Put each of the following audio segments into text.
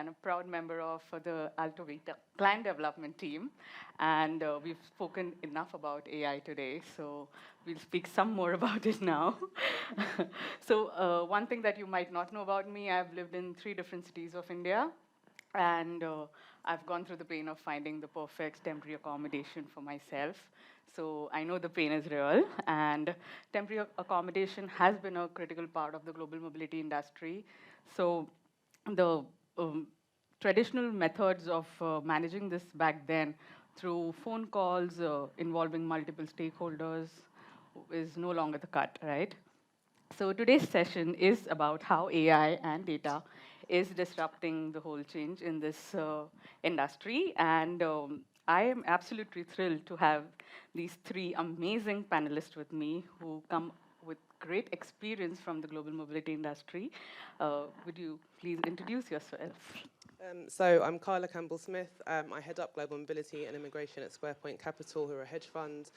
and a proud member of the AltoVita client development team. And we've spoken enough about AI today, so we'll speak some more about it now. So one thing that you might not know about me, I've lived in 3 different cities of India, and I've gone through the pain of finding the perfect temporary accommodation for myself. So I know the pain is real, and temporary accommodation has been a critical part of the global mobility industry. So the traditional methods of managing this back then through phone calls involving multiple stakeholders is no longer the cut, right? So today's session is about how AI and data is disrupting the whole change in this industry. And I am absolutely thrilled to have these 3 amazing panelists with me who come with great experience from the global mobility industry. Would you please introduce yourself? So I'm Carla Campbell-Smith. I head up Global Mobility and Immigration at Squarepoint Capital, who are a hedge fund.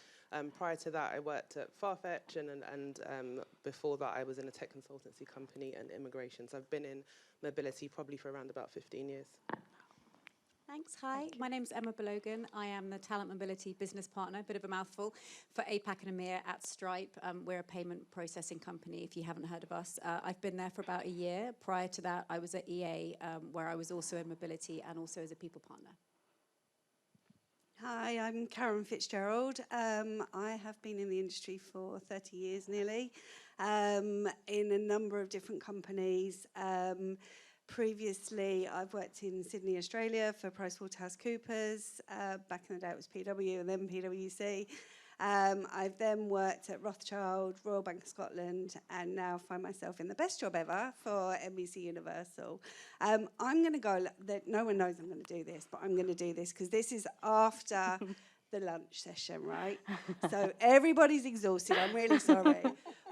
Prior to that, I worked at Farfetch, and before that, I was in a tech consultancy company and immigration. So I've been in mobility probably for around about 15 years. Thanks. Hi, my name's Emma Balogun. I am the Talent Mobility Business Partner, a bit of a mouthful, for APAC and EMEA at Stripe. We're a payment processing company, if you haven't heard of us. I've been there for about a year. Prior to that, I was at EA, where I was also in mobility and also as a people partner. Hi, I'm FitzGerald. I have been in the industry for 30 years nearly, in a number of different companies. Previously, I've worked in Sydney, Australia for PricewaterhouseCoopers. Back in the day, it was PW and then PwC. I've then worked at Rothschild, Royal Bank of Scotland, and now find myself in the best job ever for NBCUniversal. I'm going to go, no one knows I'm going to do this, but I'm going to do this because this is after the lunch session, right? So everybody's exhausted, I'm really sorry.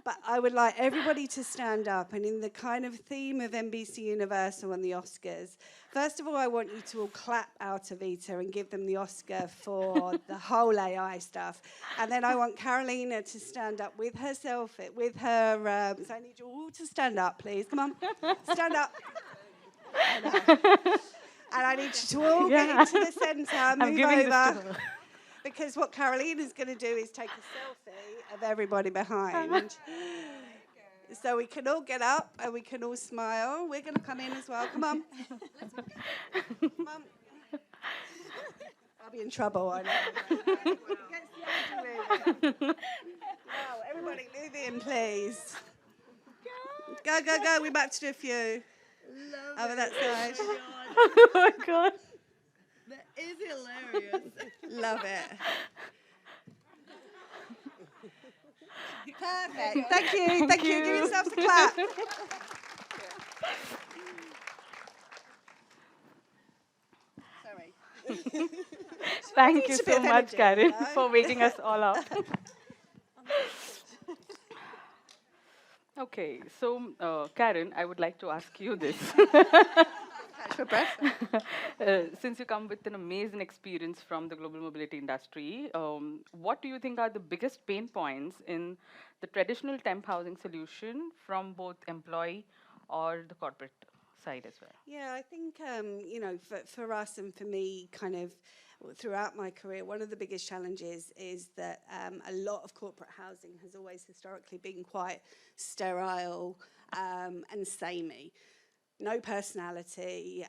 But I would like everybody to stand up, and in the kind of theme of NBCUniversal and the Oscars, first of all, I want you to all clap AltoVita and give them the Oscar for the whole AI stuff. And then I want Carolina to stand up with herself, with her, so I need you all to stand up, please. Come on, stand up. And I need you to all get into the centre, move over. Because what Carolina's going to do is take a selfie of everybody behind. So we can all get up and we can all smile. We're going to come in as well. Come on. Come on. I'll be in trouble, I know. Wow, everybody move in, please. Go, go, go. We're about to do a few. Over that side. Oh my God. That is hilarious. Love it. Perfect. Thank you. Thank you. Give yourselves a clap. Sorry. Thank you so much, Karen, for waking us all up. Okay, so Karen, I would like to ask you this. For breath. Since you come with an amazing experience from the global mobility industry, what do you think are the biggest pain points in the traditional temp housing solution from both employee or the corporate side as well? Yeah, I think, for us and for me, kind of throughout my career, one of the biggest challenges is that a lot of corporate housing has always historically been quite sterile and samey. No personality.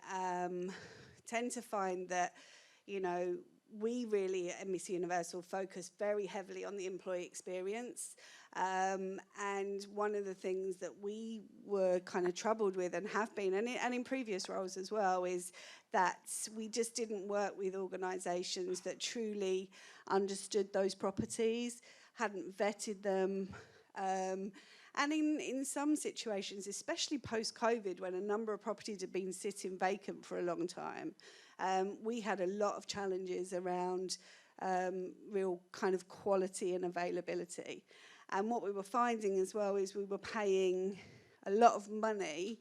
Tend to find that, we really at NBCUniversal focus very heavily on the employee experience. And one of the things that we were kind of troubled with and have been, and in previous roles as well, is that we just didn't work with organisations that truly understood those properties, hadn't vetted them. And in some situations, especially post-COVID, when a number of properties had been sitting vacant for a long time, we had a lot of challenges around real kind of quality and availability. And what we were finding as well is we were paying a lot of money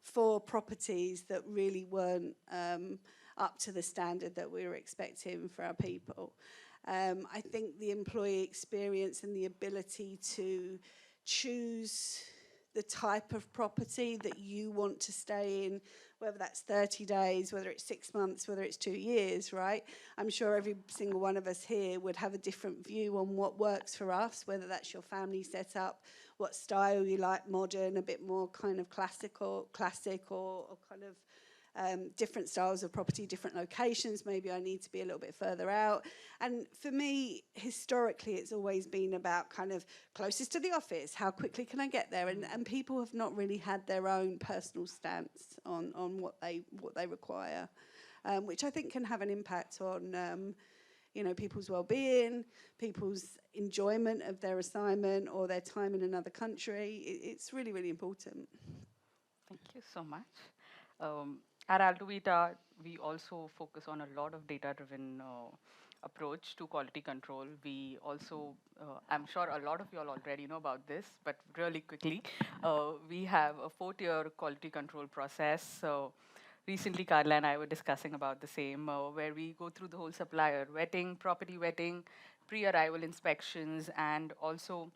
for properties that really weren't up to the standard that we were expecting for our people. I think the employee experience and the ability to choose the type of property that you want to stay in, whether that's 30 days, whether it's 6 months, whether it's 2 years, right? I'm sure every single one of us here would have a different view on what works for us, whether that's your family setup, what style you like, modern, a bit more kind of classic or kind of different styles of property, different locations. Maybe I need to be a little bit further out. And for me, historically, it's always been about kind of closest to the office, how quickly can I get there? And people have not really had their own personal stance on what they require, which I think can have an impact on people's well-being, people's enjoyment of their assignment or their time in another country. It's really, really important. Thank you so much. At AltoVita, we also focus on a lot of data-driven approach to quality control. We also, I'm sure a lot of you all already know about this, but really quickly, we have a 4-tier quality control process. So recently, Carla and I were discussing about the same, where we go through the whole supplier vetting, property vetting, pre-arrival inspections, and also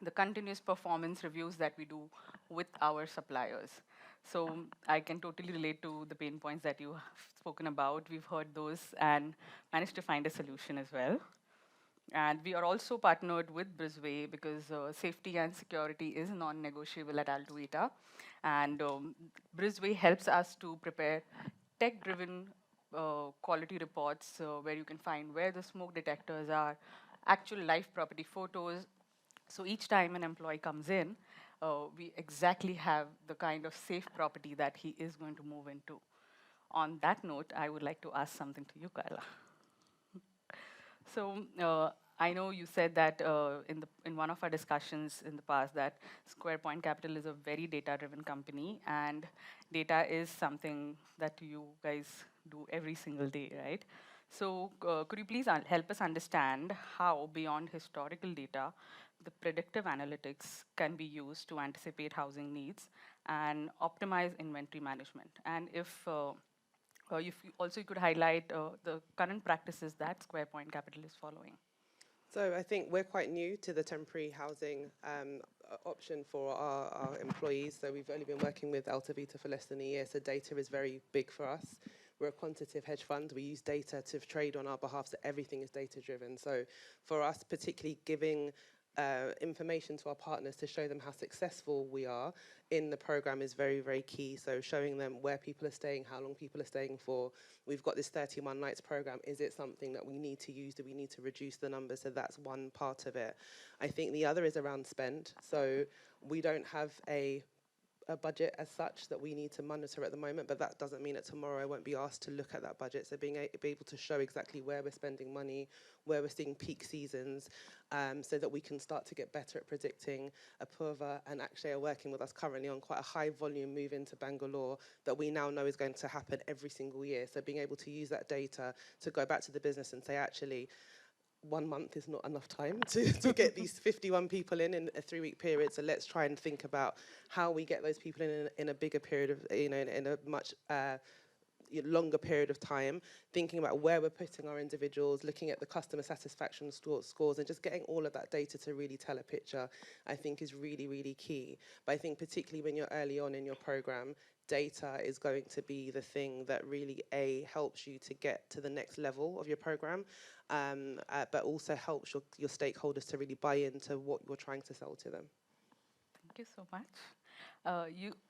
the continuous performance reviews that we do with our suppliers. So I can totally relate to the pain points that you have spoken about. We've heard those and managed to find a solution as well. And we are also partnered with Brisway because safety and security is non-negotiable at AltoVita. And Brisway helps us to prepare tech-driven quality reports where you can find where the smoke detectors are, actual live property photos. So each time an employee comes in, we exactly have the kind of safe property that he is going to move into. On that note, I would like to ask something to you, Carla. So I know you said that in one of our discussions in the past that Squarepoint Capital is a very data-driven company, and data is something that you guys do every single day, right? So could you please help us understand how, beyond historical data, the predictive analytics can be used to anticipate housing needs and optimize inventory management? And if you also could highlight the current practices that Squarepoint Capital is following. So I think we're quite new to the temporary housing option for our employees. So we've only been working with AltoVita for less than a year, so data is very big for us. We're a quantitative hedge fund. We use data to trade on our behalf, so everything is data-driven. So for us, particularly giving information to our partners to show them how successful we are in the program is very, very key. So showing them where people are staying, how long people are staying for. We've got this 31 nights program. Is it something that we need to use? Do we need to reduce the numbers? So that's one part of it. I think the other is around spend. So we don't have a budget as such that we need to monitor at the moment, but that doesn't mean that tomorrow I won't be asked to look at that budget. So being able to show exactly where we're spending money, where we're seeing peak seasons, so that we can start to get better at predicting. Apurva and Akshay are working with us currently on quite a high volume move into Bangalore that we now know is going to happen every single year. So being able to use that data to go back to the business and say, actually, 1 month is not enough time to get these 51 people in a 3-week period. So let's try and think about how we get those people in a bigger period of, in a much longer period of time, thinking about where we're putting our individuals, looking at the customer satisfaction scores, and just getting all of that data to really tell a picture, I think is really, really key. But I think particularly when you're early on in your program, data is going to be the thing that really, helps you to get to the next level of your program, but also helps your stakeholders to really buy into what you're trying to sell to them. Thank you so much.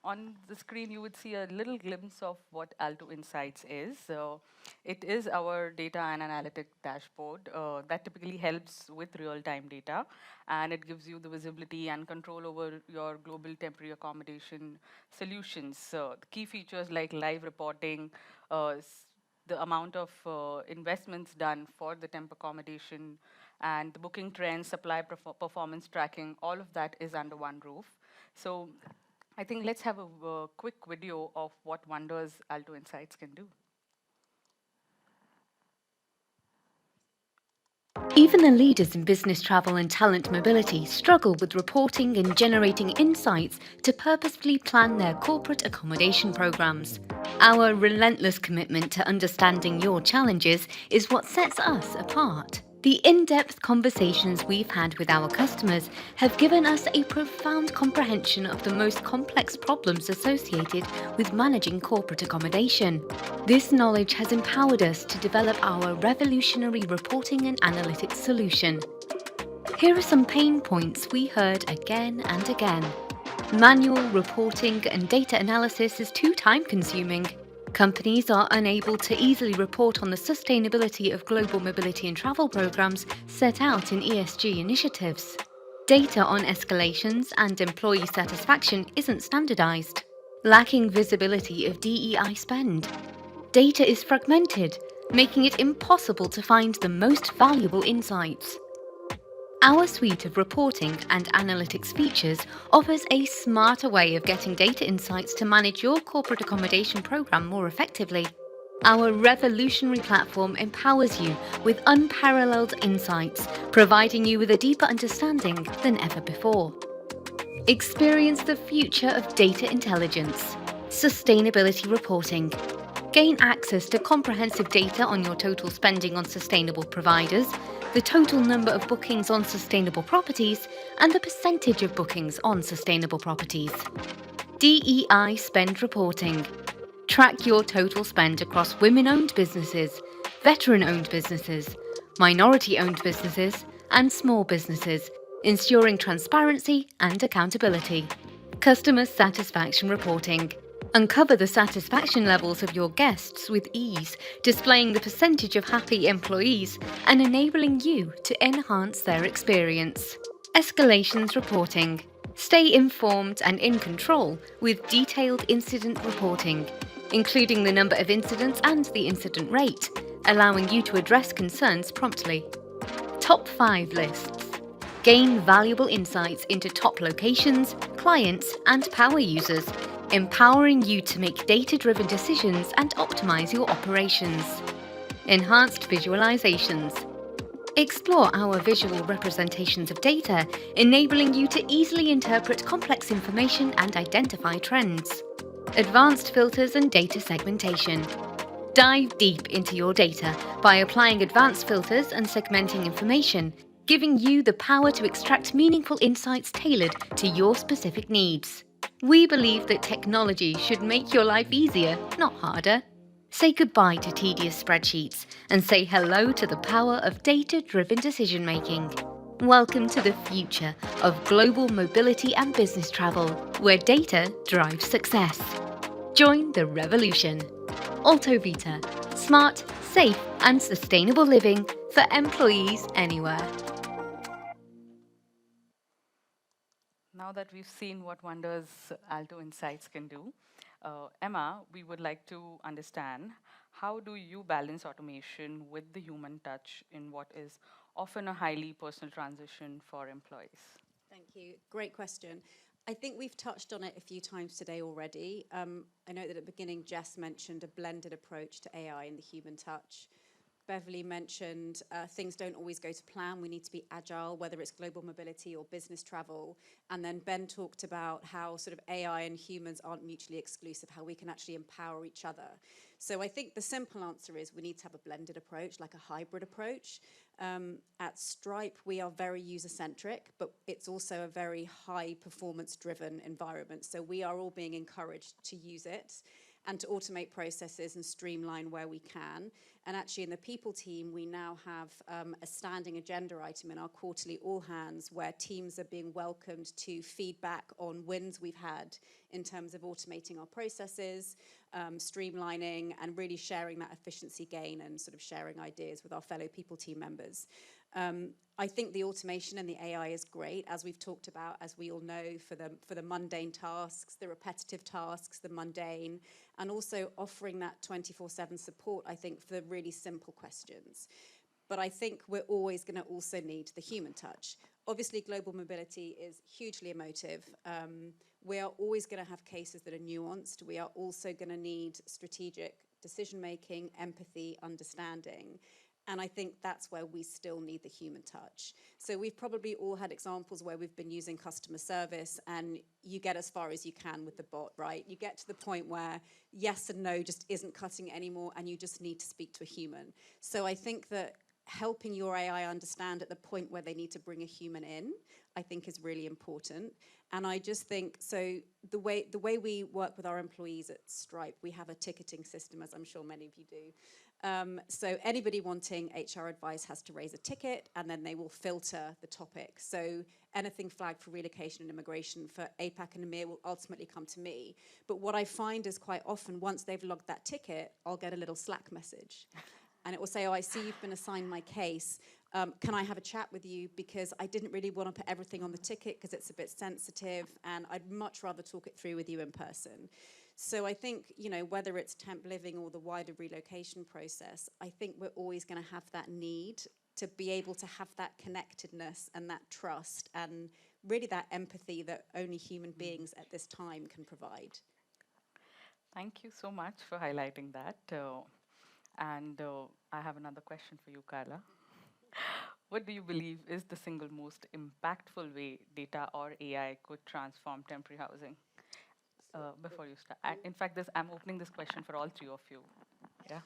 On the screen, you would see a little glimpse of what Alto Insights is. So it is our data and analytic dashboard that typically helps with real-time data, and it gives you the visibility and control over your global temporary accommodation solutions. So the key features like live reporting, the amount of investments done for the temp accommodation, and the booking trends, supply performance tracking, all of that is under one roof. So I think let's have a quick video of what wonders Alto Insights can do. Even the leaders in business travel and talent mobility struggle with reporting and generating insights to purposefully plan their corporate accommodation programs. Our relentless commitment to understanding your challenges is what sets us apart. The in-depth conversations we've had with our customers have given us a profound comprehension of the most complex problems associated with managing corporate accommodation. This knowledge has empowered us to develop our revolutionary reporting and analytics solution. Here are some pain points we heard again and again. Manual reporting and data analysis is too time-consuming. Companies are unable to easily report on the sustainability of global mobility and travel programs set out in ESG initiatives. Data on escalations and employee satisfaction isn't standardized. Lacking visibility of DEI spend. Data is fragmented, making it impossible to find the most valuable insights. Our suite of reporting and analytics features offers a smarter way of getting data insights to manage your corporate accommodation program more effectively. Our revolutionary platform empowers you with unparalleled insights, providing you with a deeper understanding than ever before. Experience the future of data intelligence, sustainability reporting. Gain access to comprehensive data on your total spending on sustainable providers, the total number of bookings on sustainable properties, and the percentage of bookings on sustainable properties. DEI spend reporting. Track your total spend across women-owned businesses, veteran-owned businesses, minority-owned businesses, and small businesses, ensuring transparency and accountability. Customer satisfaction reporting. Uncover the satisfaction levels of your guests with ease, displaying the percentage of happy employees and enabling you to enhance their experience. Escalations reporting. Stay informed and in control with detailed incident reporting, including the number of incidents and the incident rate, allowing you to address concerns promptly. Top 5 lists. Gain valuable insights into top locations, clients, and power users, empowering you to make data-driven decisions and optimize your operations. Enhanced visualizations. Explore our visual representations of data, enabling you to easily interpret complex information and identify trends. Advanced filters and data segmentation. Dive deep into your data by applying advanced filters and segmenting information, giving you the power to extract meaningful insights tailored to your specific needs. We believe that technology should make your life easier, not harder. Say goodbye to tedious spreadsheets and say hello to the power of data-driven decision-making. Welcome to the future of global mobility and business travel, where data drives success. Join the revolution. AltoVita. Smart, safe, and sustainable living for employees anywhere. Now that we've seen what wonders Alto Insights can do, Emma, we would like to understand, how do you balance automation with the human touch in what is often a highly personal transition for employees? Thank you. Great question. I think we've touched on it a few times today already. I know that at the beginning, Jess mentioned a blended approach to AI and the human touch. Beverly mentioned things don't always go to plan. We need to be agile, whether it's global mobility or business travel. And then Ben talked about how sort of AI and humans aren't mutually exclusive, how we can actually empower each other. So I think the simple answer is we need to have a blended approach, like a hybrid approach. At Stripe, we are very user-centric, but it's also a very high performance-driven environment. So we are all being encouraged to use it and to automate processes and streamline where we can. And actually in the people team, we now have a standing agenda item in our quarterly all hands where teams are being welcomed to feedback on wins we've had in terms of automating our processes, streamlining, and really sharing that efficiency gain and sort of sharing ideas with our fellow people team members. I think the automation and the AI is great, as we've talked about, as we all know, for the mundane tasks, the repetitive tasks, the mundane, and also offering that 24/7 support, I think, for the really simple questions. But I think we're always going to also need the human touch. Obviously, global mobility is hugely emotive. We are always going to have cases that are nuanced. We are also going to need strategic decision-making, empathy, understanding. And I think that's where we still need the human touch. So we've probably all had examples where we've been using customer service and you get as far as you can with the bot, right? You get to the point where yes and no just isn't cutting it anymore and you just need to speak to a human. So I think that helping your AI understand at the point where they need to bring a human in, I think is really important. And I just think, so the way we work with our employees at Stripe, we have a ticketing system, as I'm sure many of you do. So anybody wanting HR advice has to raise a ticket, and then they will filter the topic. So anything flagged for relocation and immigration for APAC and EMEA will ultimately come to me. But what I find is quite often, once they've logged that ticket, I'll get a little Slack message. And it will say, oh, I see you've been assigned my case. Can I have a chat with you? Because I didn't really want to put everything on the ticket because it's a bit sensitive, and I'd much rather talk it through with you in person. So I think, you know, whether it's temp living or the wider relocation process, I think we're always going to have that need to be able to have that connectedness and that trust and really that empathy that only human beings at this time can provide. Thank you so much for highlighting that. I have another question for you, Carla. What do you believe is the single most impactful way data or AI could transform temporary housing? Before you start, in fact, I'm opening this question for all three of you. Yeah.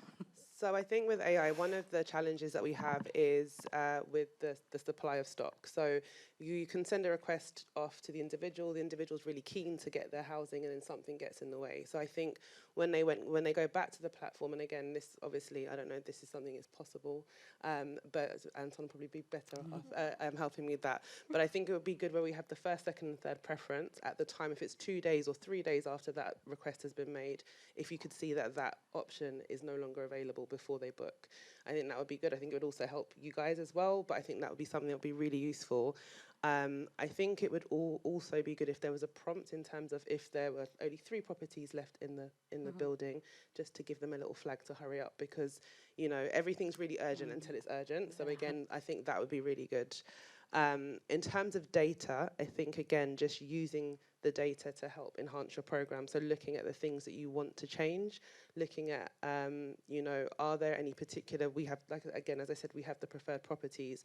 So I think with AI, one of the challenges that we have is with the supply of stock. So you can send a request off to the individual's really keen to get their housing, and then something gets in the way. So I think when they go back to the platform, and again, this obviously, I don't know if this is something that's possible, but Anton will probably be better off helping me with that. But I think it would be good where we have the first, second, and third preference at the time, if it's 2 days or 3 days after that request has been made, if you could see that that option is no longer available before they book. I think that would be good. I think it would also help you guys as well, but I think that would be something that would be really useful. I think it would also be good if there was a prompt in terms of if there were only 3 properties left in the building, just to give them a little flag to hurry up, because, you know, everything's really urgent until it's urgent. So again, I think that would be really good. In terms of data, I think, again, just using the data to help enhance your program. So looking at the things that you want to change, looking at, you know, are there any particular, we have, like, again, as I said, we have the preferred properties.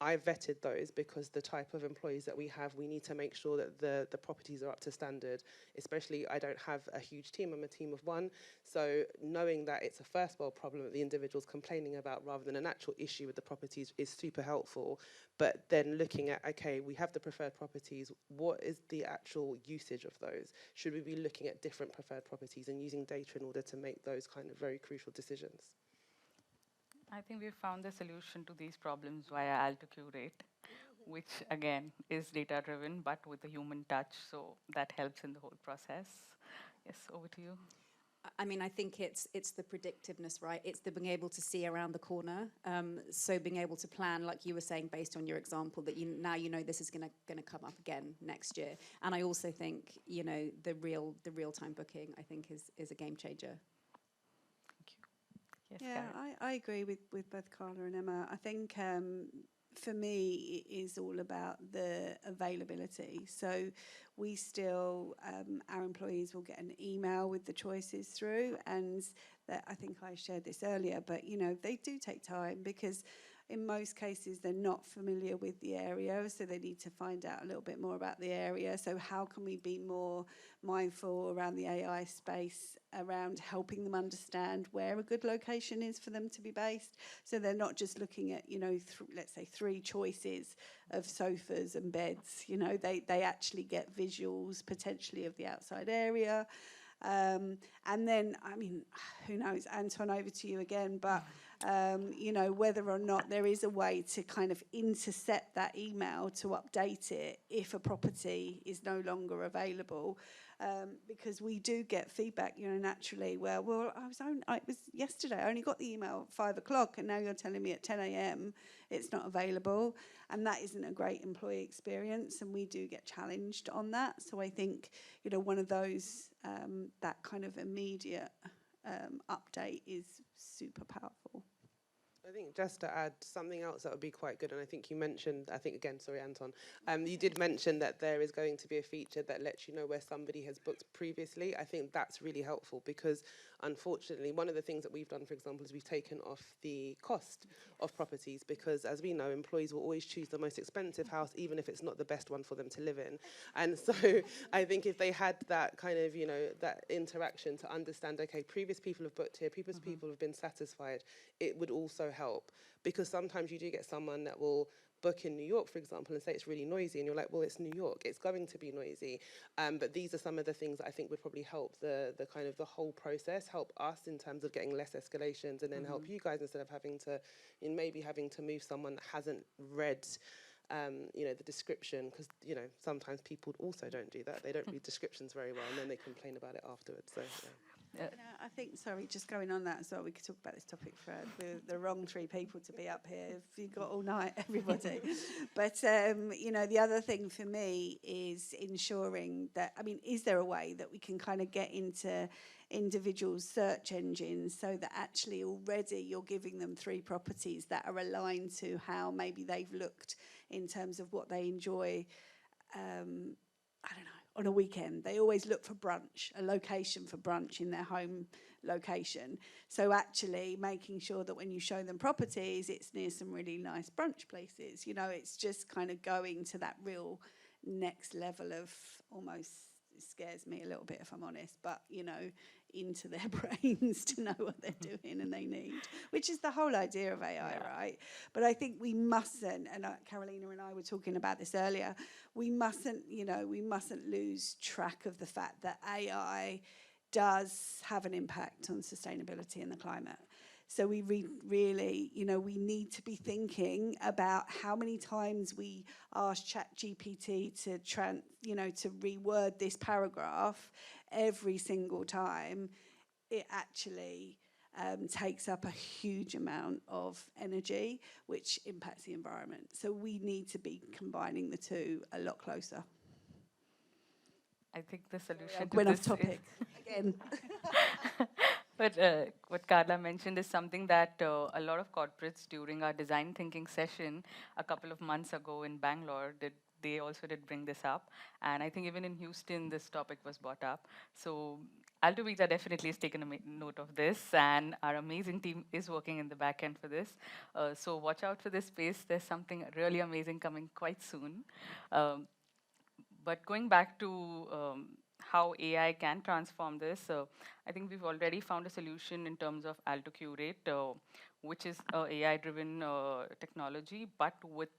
I vetted those because the type of employees that we have, we need to make sure that the properties are up to standard. Especially, I don't have a huge team, I'm a team of 1. So knowing that it's a first world problem that the individual's complaining about rather than an actual issue with the properties is super helpful. But then looking at, okay, we have the preferred properties, what is the actual usage of those? Should we be looking at different preferred properties and using data in order to make those kind of very crucial decisions? I think we've found the solution to these problems via AltoCurate, which again is data driven but with a human touch, so that helps in the whole process. Yes, over to you. I mean, I think it's the predictiveness, right? It's the being able to see around the corner. So being able to plan, like you were saying, based on your example, that now you know this is going to come up again next year. And I also think, you know, the real time booking, I think, is a game changer. Yes, yeah, I agree with both Carla and Emma. I think for me, it is all about the availability. So we still, our employees will get an email with the choices through, and that, I think I shared this earlier, but, you know, they do take time because in most cases they're not familiar with the area, so they need to find out a little bit more about the area. So how can we be more mindful around the AI space, around helping them understand where a good location is for them to be based, so they're not just looking at, you know, let's say 3 choices of sofas and beds. You know, they actually get visuals potentially of the outside area. And then, I mean, who knows, Anton, over to you again, but you know, whether or not there is a way to kind of intercept that email to update it if a property is no longer available, because we do get feedback, you know, naturally. Well, it was yesterday, I only got the email at 5 o'clock, and now you're telling me at 10 a.m. it's not available, and that isn't a great employee experience, and we do get challenged on that. So I think, you know, one of those, that kind of immediate update is super powerful. I think just to add something else that would be quite good, and I think you mentioned, I think again, sorry Anton, you did mention that there is going to be a feature that lets you know where somebody has booked previously. I think that's really helpful because unfortunately, one of the things that we've done, for example, is we've taken off the cost of properties, because as we know, employees will always choose the most expensive house, even if it's not the best one for them to live in. And so I think if they had that kind of, you know, that interaction to understand, okay, previous people have booked here, previous people have been satisfied, it would also help. Because sometimes you do get someone that will book in New York, for example, and say it's really noisy, and you're like, well, it's New York, it's going to be noisy. But these are some of the things that I think would probably help the kind of the whole process, help us in terms of getting less escalations, and then help you guys instead of having to, you know, maybe having to move someone that hasn't read you know, the description, because, you know, sometimes people also don't do that. They don't read descriptions very well, and then they complain about it afterwards. So, yeah. I think, sorry, just going on that as well, we could talk about this topic for the wrong three people to be up here. If you've got all night, everybody. But, you know, the other thing for me is ensuring that, I mean, is there a way that we can kind of get into individual search engines so that actually already you're giving them 3 properties that are aligned to how maybe they've looked in terms of what they enjoy, I don't know, on a weekend. They always look for brunch, a location for brunch in their home location. So actually making sure that when you show them properties, it's near some really nice brunch places. You know, it's just kind of going to that real next level of almost, it scares me a little bit if I'm honest, but, you know, into their brains to know what they're doing and they need, which is the whole idea of AI, right? But I think we mustn't, and Carolina and I were talking about this earlier, we mustn't, you know, we mustn't lose track of the fact that AI does have an impact on sustainability and the climate. So we really, you know, we need to be thinking about how many times we ask ChatGPT to, you know, to reword this paragraph. Every single time, it actually takes up a huge amount of energy, which impacts the environment. So we need to be combining the two a lot closer. I think the solution to went this off topic again. But what Carla mentioned is something that a lot of corporates during our design thinking session a couple of months ago in Bangalore they also did bring this up. And I think even in Houston, this topic was brought up. So AltoVita definitely has taken a note of this, and our amazing team is working in the back end for this. So watch out for this space. There's something really amazing coming quite soon. But going back to how AI can transform this, I think we've already found a solution in terms of AltoCurate, which is AI-driven technology, but with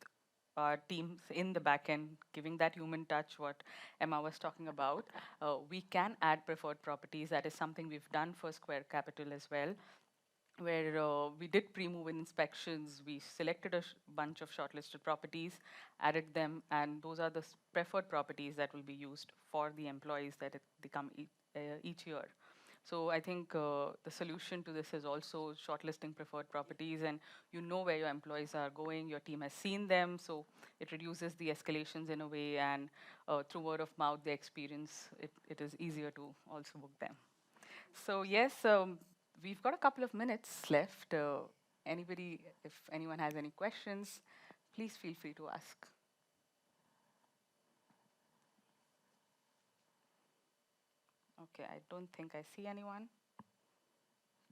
our teams in the back end, giving that human touch, what Emma was talking about. We can add preferred properties. That is something we've done for Square Capital as well, where we did pre-move-in inspections. We selected a bunch of shortlisted properties, added them, and those are the preferred properties that will be used for the employees that they come each year. So I think the solution to this is also shortlisting preferred properties, and you know where your employees are going, your team has seen them, so it reduces the escalations in a way, and through word of mouth, the experience, it is easier to also book them. So yes, we've got a couple of minutes left. Anybody, if anyone has any questions, please feel free to ask. Okay, I don't think I see anyone.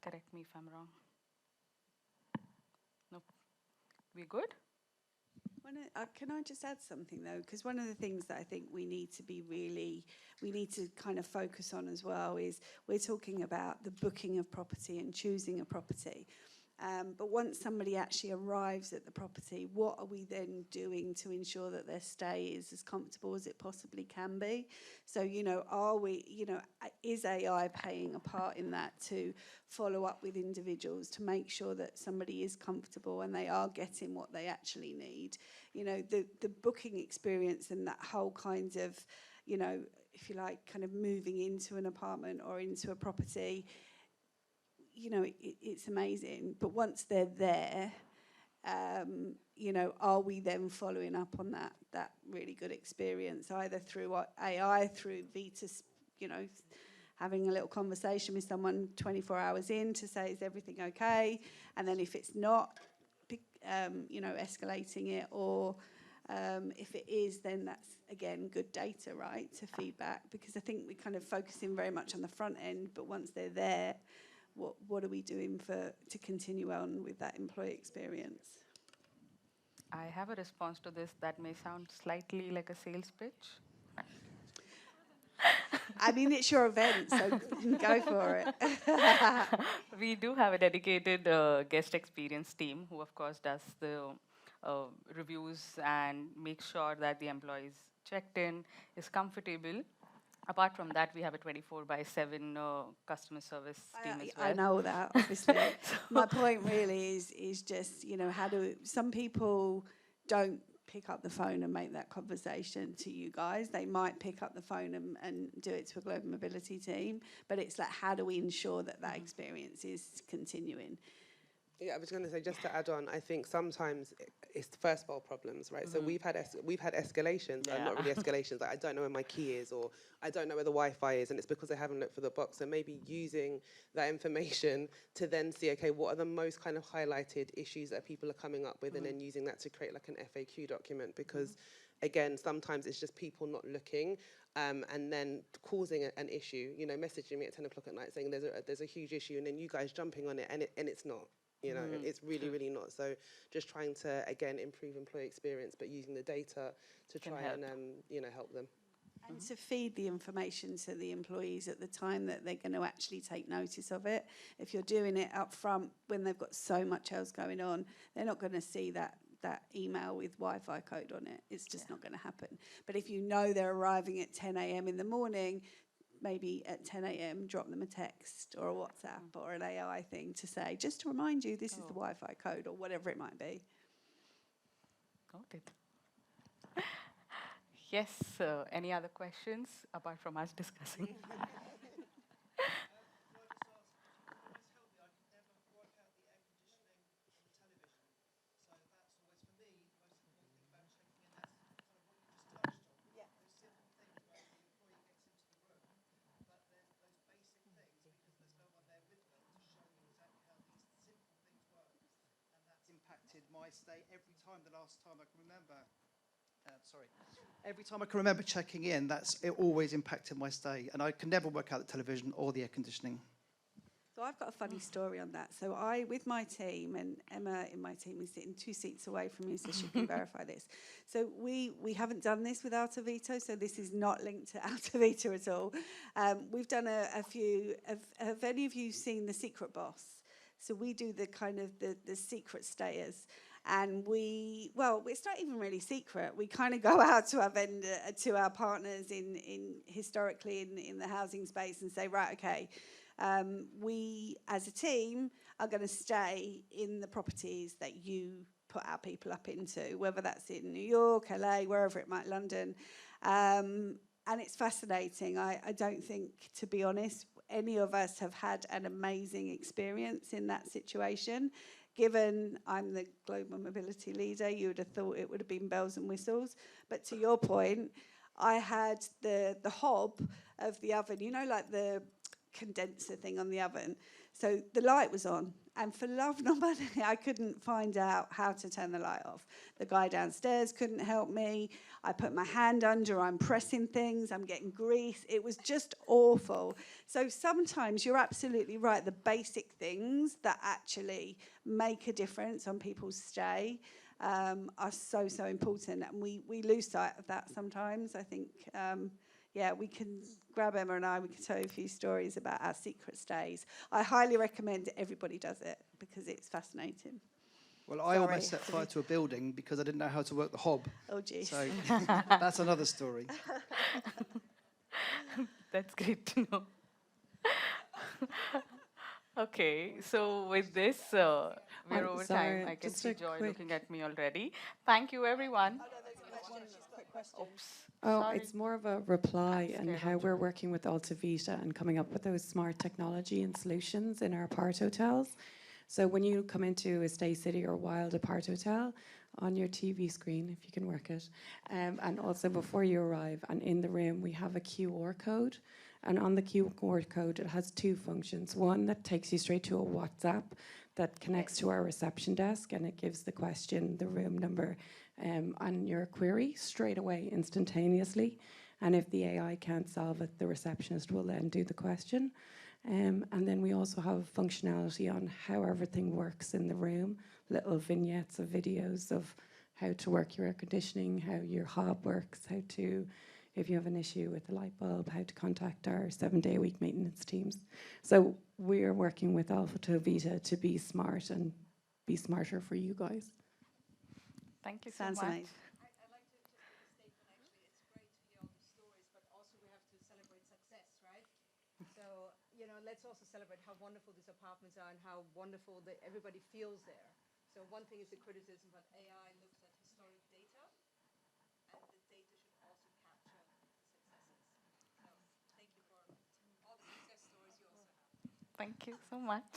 Correct me if I'm wrong. Nope. We good? Can I just add something though? Because one of the things that I think we need to kind of focus on as well is we're talking about the booking of property and choosing a property. But once somebody actually arrives at the property, what are we then doing to ensure that their stay is as comfortable as it possibly can be? So, you know, is AI playing a part in that to follow up with individuals to make sure that somebody is comfortable and they are getting what they actually need? You know, the booking experience and that whole kind of, you know, if you like, kind of moving into an apartment or into a property, you know, it's amazing. But once they're there, you know, are we then following up on that really good experience, either through AI, through Vita, you know, having a little conversation with someone 24 hours in to say, is everything okay? And then if it's not, you know, escalating it, or If it is, then that's, again, good data, right, to feedback, because I think we kind of focusing very much on the front end, but once they're there, what are we doing to continue on with that employee experience? I have a response to this that may sound slightly like a sales pitch. I mean, it's your event, so go for it. We do have a dedicated guest experience team who, of course, does the reviews and make sure that the employees checked in, is comfortable. Apart from that, we have a 24/7 customer service team as well. I know that, obviously. My point really is just, you know, some people don't pick up the phone and make that conversation to you guys. They might pick up the phone and do it to a global mobility team, but it's like, how do we ensure that experience is continuing? Yeah, I was going to say, just to add on, I think sometimes it's first world problems, right? So we've had escalations, not really escalations, like I don't know where my key is, or I don't know where the Wi-Fi is, and it's because they haven't looked for the box. So maybe using that information to then see, okay, what are the most kind of highlighted issues that people are coming up with, and then using that to create like an FAQ document, because again, sometimes it's just people not looking, and then causing an issue, you know, messaging me at 10 o'clock at night saying there's a huge issue, and then you guys jumping on it, and it's not. You know, it's really, really not. So just trying to, again, improve employee experience, but using the data to try and, you know, help them. And to feed the information to the employees at the time that they're going to actually take notice of it. If you're doing it up front when they've got so much else going on, they're not going to see that email with Wi-Fi code on it. It's just not going to happen. But if you know they're arriving at 10 a.m. in the morning, maybe at 10 a.m. drop them a text or a WhatsApp or an AI thing to say, just to remind you, this is the Wi-Fi code, or whatever it might be. Noted. Yes, any other questions apart from us discussing? My stay every time. The last time I can remember, every time I can remember checking in, it always impacted my stay, and I can never work out the television or the air conditioning. So I've got a funny story on that. So with my team, and Emma in my team is sitting 2 seats away from me, so she can verify this. So we haven't done this with AltoVita, so this is not linked to AltoVita at all. We've done a few. Have any of you seen The Secret Boss? So we do the kind of the secret stayers. And it's not even really secret. We kind of go out to our partners historically in the housing space and say, right, okay, we as a team are going to stay in the properties that you put our people up into, whether that's in New York, LA, wherever it might, London. And it's fascinating. I don't think, to be honest, any of us have had an amazing experience in that situation. Given I'm the global mobility leader, you would have thought it would have been bells and whistles. But to your point, I had the hob of the oven, you know, like the condenser thing on the oven. So the light was on, and for love nor money, I couldn't find out how to turn the light off. The guy downstairs couldn't help me. I put my hand under, I'm pressing things, I'm getting grease. It was just awful. So sometimes you're absolutely right. The basic things that actually make a difference on people's stay are so important, and we lose sight of that sometimes. I think, we can grab Emma and we can tell you a few stories about our secret stays. I highly recommend everybody does it because it's fascinating. Well, I almost set fire to a building because I didn't know how to work the hob. Oh, geez. So that's another story. That's great to know. Okay, so with this, we're over time. I can see Joy looking at me already. Thank you, everyone. Oops. Oh, Sorry. it's more of a reply and how we're working with AltoVita and coming up with those smart technology and solutions in our apart hotels. So when you come into a Stay City or Wild apart hotel, on your TV screen, if you can work it, and also before you arrive and in the room, we have a QR code. And on the QR code, it has two functions. One that takes you straight to a WhatsApp that connects to our reception desk, and it gives the question, the room number, on your query straight away, instantaneously. And if the AI can't solve it, the receptionist will then do the question. And then we also have functionality on how everything works in the room, little vignettes of videos of how to work your air conditioning, how your hob works, how to, if you have an issue with the light bulb, how to contact our 7-day-a-week maintenance teams. So we're working with AltoVita to be smart and be smarter for you guys. Thank you so Sounds much. amazing. I'd like to make a statement, actually. It's great to hear all these stories, but also we have to celebrate success, right? So, you know, let's also celebrate how wonderful these apartments are and how wonderful that everybody feels there. So one thing is the criticism, but AI looks at historic data, and the data should also capture the successes. So thank you for all the success stories you also have. Thank you so much.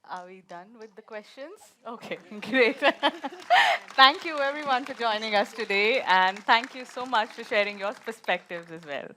Are we done with the questions? Okay, great. Thank you everyone for joining us today, and thank you so much for sharing your perspectives as well.